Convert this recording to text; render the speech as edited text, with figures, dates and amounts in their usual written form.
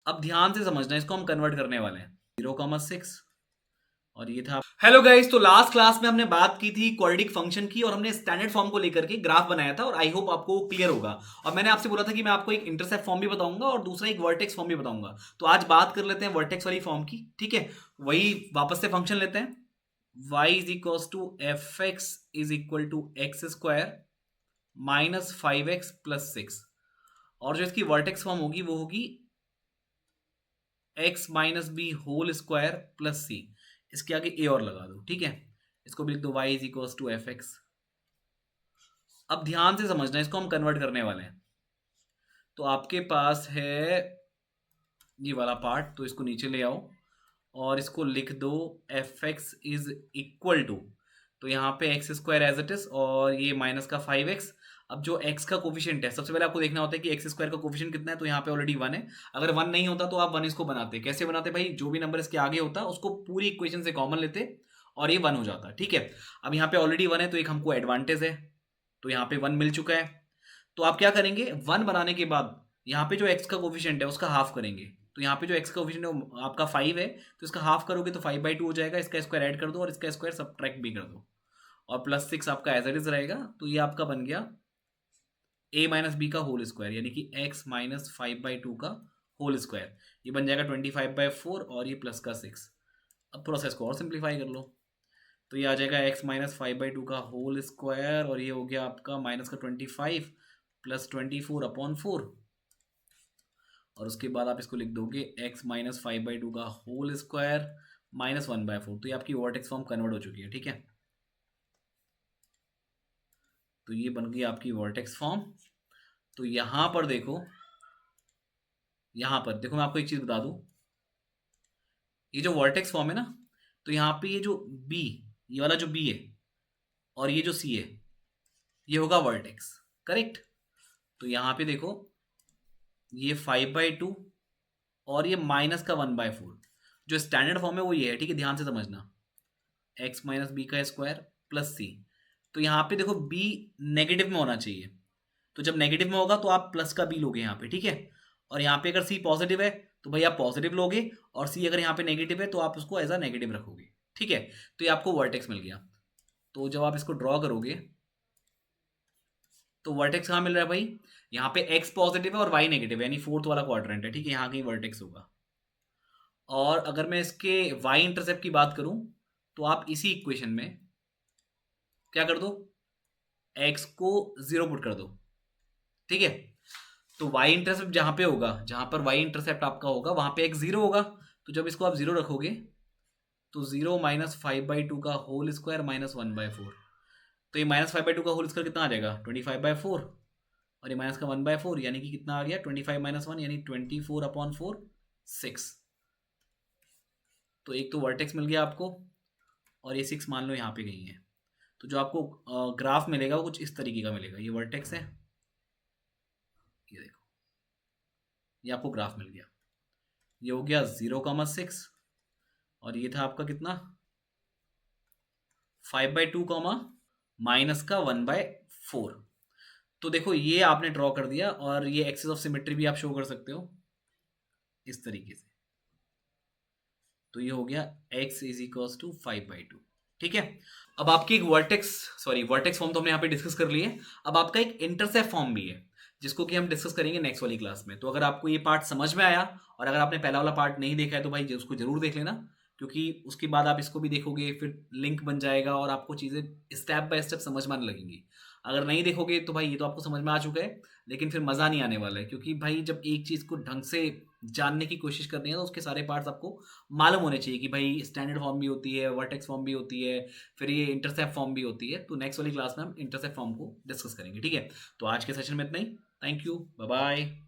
अब ध्यान से समझना, इसको हम कन्वर्ट करने वाले हैं 0,6 और ये था। हेलो गाइस, तो लास्ट क्लास में हमने बात की थी क्वाड्रेटिक फंक्शन की और हमने स्टैंडर्ड फॉर्म को लेकर के ग्राफ बनाया था और आई होप आपको क्लियर होगा। और मैंने आपसे बोला था कि मैं आपको एक इंटरसेप्ट फॉर्म भी बताऊंगा और दूसरा एक वर्टेक्स फॉर्म भी बताऊंगा। तो आज बात कर लेते हैं वर्टेक्स वाली फॉर्म की, ठीक है। वही वापस से फंक्शन लेते हैं, y is equal to F X is equal to X square minus 5x plus 6। और जो इसकी वर्टेक्स फॉर्म होगी वो होगी X minus B whole square plus C. इसके आगे ए और लगा दो, ठीक है। इसको भी लिख दो y is equal to F X. अब ध्यान से समझना, इसको हम कन्वर्ट करने वाले हैं। तो आपके पास है ये वाला पार्ट, तो इसको नीचे ले आओ और इसको लिख दो F X is equal to, तो यहाँ पे X square as it is और ये माइनस का 5x। अब जो x का कोफिशिएंट है, सबसे पहले आपको देखना होता है कि एक्स स्क्वायर का कोफिशिएंट कितना है। तो यहाँ पे ऑलरेडी 1 है। अगर 1 नहीं होता तो आप 1 इसको बनाते। कैसे बनाते भाई? जो भी नंबर इसके आगे होता उसको पूरी इक्वेशन से कॉमन लेते और ये 1 हो जाता, ठीक है। अब यहाँ पे ऑलरेडी 1 है तो एक हमको एडवांटेज है, तो यहाँ पे 1 मिल चुका है। तो आप क्या करेंगे, 1 बनाने के बाद यहाँ पे जो x का कोफिशिएंट है उसका हाफ करेंगे। तो यहाँ पे जो x का कोफिशिएंट है वो आपका 5 है, तो इसका हाफ करोगे तो 5/2 हो जाएगा। इसका स्क्वायर ऐड कर दो और इसका स्क्वायर सब्ट्रैक्ट भी कर दो और प्लस 6 आपका एज इट इज रहेगा। तो ये आपका बन गया a माइनस बी का होल स्क्वायर, यानी कि x माइनस 5/2 का होल स्क्वायर। ये बन जाएगा 25/4 और ये प्लस का 6। अब प्रोसेस को और सिंप्लीफाई कर लो, तो ये आ जाएगा x माइनस 5/2 का होल स्क्वायर और ये हो गया आपका माइनस का 25 प्लस 24/4। और उसके बाद आप इसको लिख दोगे x माइनस 5/2 का होल स्क्वायर माइनस 1/4। तो ये आपकी वर्टेक्स फॉर्म कन्वर्ट हो चुकी है, ठीक है। तो ये बन गई आपकी वर्टेक्स फॉर्म। तो यहां पर देखो, यहां पर देखो, मैं आपको एक चीज बता दूं, ये जो वर्टेक्स फॉर्म है ना, तो यहाँ पे ये जो b, ये वाला जो b है और ये जो c है, ये होगा वर्टेक्स, करेक्ट। तो यहाँ पे देखो, ये 5/2 और ये माइनस का 1/4। जो स्टैंडर्ड फॉर्म है वो ये है, ठीक है। ध्यान से समझना, एक्स माइनस बी का स्क्वायर प्लस सी। तो यहाँ पे देखो b नेगेटिव में होना चाहिए, तो जब नेगेटिव में होगा तो आप प्लस का b लोगे यहाँ पे, ठीक है। और यहाँ पे अगर c पॉजिटिव है तो भाई आप पॉजिटिव लोगे, और c अगर यहाँ पे नेगेटिव है तो आप उसको एज अ नेगेटिव रखोगे, ठीक है। तो ये आपको वर्टेक्स मिल गया। तो जब आप इसको ड्रॉ करोगे तो वर्टेक्स कहाँ मिल रहा है भाई? यहाँ पे x पॉजिटिव है और y नेगेटिव है, यानी फोर्थ वाला क्वाड्रेंट है, ठीक है। यहाँ कहीं वर्टेक्स होगा। और अगर मैं इसके y इंटरसेप्ट की बात करूं तो आप इसी इक्वेशन में क्या कर दो, x को 0 पुट कर दो, ठीक है। तो y इंटरसेप्ट जहां पे होगा, जहां पर y इंटरसेप्ट आपका होगा वहां पे x 0 होगा। तो जब इसको आप 0 रखोगे तो 0 माइनस 5/2 का होल स्क्वायर माइनस 1/4। तो ये माइनस 5/2 का होल स्क्वायर कितना आ जाएगा? 25/4 और ये माइनस का 1/4, यानी कि कितना आ गया? 25 माइनस 1 यानी 24/4 6। तो एक तो वर्टेक्स मिल गया आपको और ये 6 मान लो यहाँ पे कहीं है। तो जो आपको ग्राफ मिलेगा वो कुछ इस तरीके का मिलेगा। ये वर्टेक्स है, ये देखो, ये आपको ग्राफ मिल गया। ये हो गया 0,6 और ये था आपका कितना? 5/2 माइनस का 1/4। तो देखो ये आपने ड्रॉ कर दिया और ये एक्सिस ऑफ सिमेट्री भी आप शो कर सकते हो इस तरीके से। तो ये हो गया x इज इक्वल टू 5/2, ठीक है। अब आपकी एक वर्टेक्स फॉर्म तो हमने यहाँ पे डिस्कस कर ली है। अब आपका एक इंटरसेप्ट फॉर्म भी है जिसको कि हम डिस्कस करेंगे नेक्स्ट वाली क्लास में। तो अगर आपको ये पार्ट समझ में आया और अगर आपने पहला वाला पार्ट नहीं देखा है तो भाई उसको जरूर देख लेना, क्योंकि उसके बाद आप इसको भी देखोगे, फिर लिंक बन जाएगा और आपको चीज़ें स्टेप बाय स्टेप समझ में आने लगेंगी। अगर नहीं देखोगे तो भाई ये तो आपको समझ में आ चुका है, लेकिन फिर मज़ा नहीं आने वाला है, क्योंकि भाई जब एक चीज़ को ढंग से जानने की कोशिश करनी है तो उसके सारे पार्ट्स आपको मालूम होने चाहिए कि भाई स्टैंडर्ड फॉर्म भी होती है, वर्टेक्स फॉर्म भी होती है, फिर ये इंटरसेप्ट फॉर्म भी होती है। तो नेक्स्ट वाली क्लास में हम इंटरसेप्ट फॉर्म को डिस्कस करेंगे, ठीक है। तो आज के सेशन में इतना ही। Thank you, bye bye.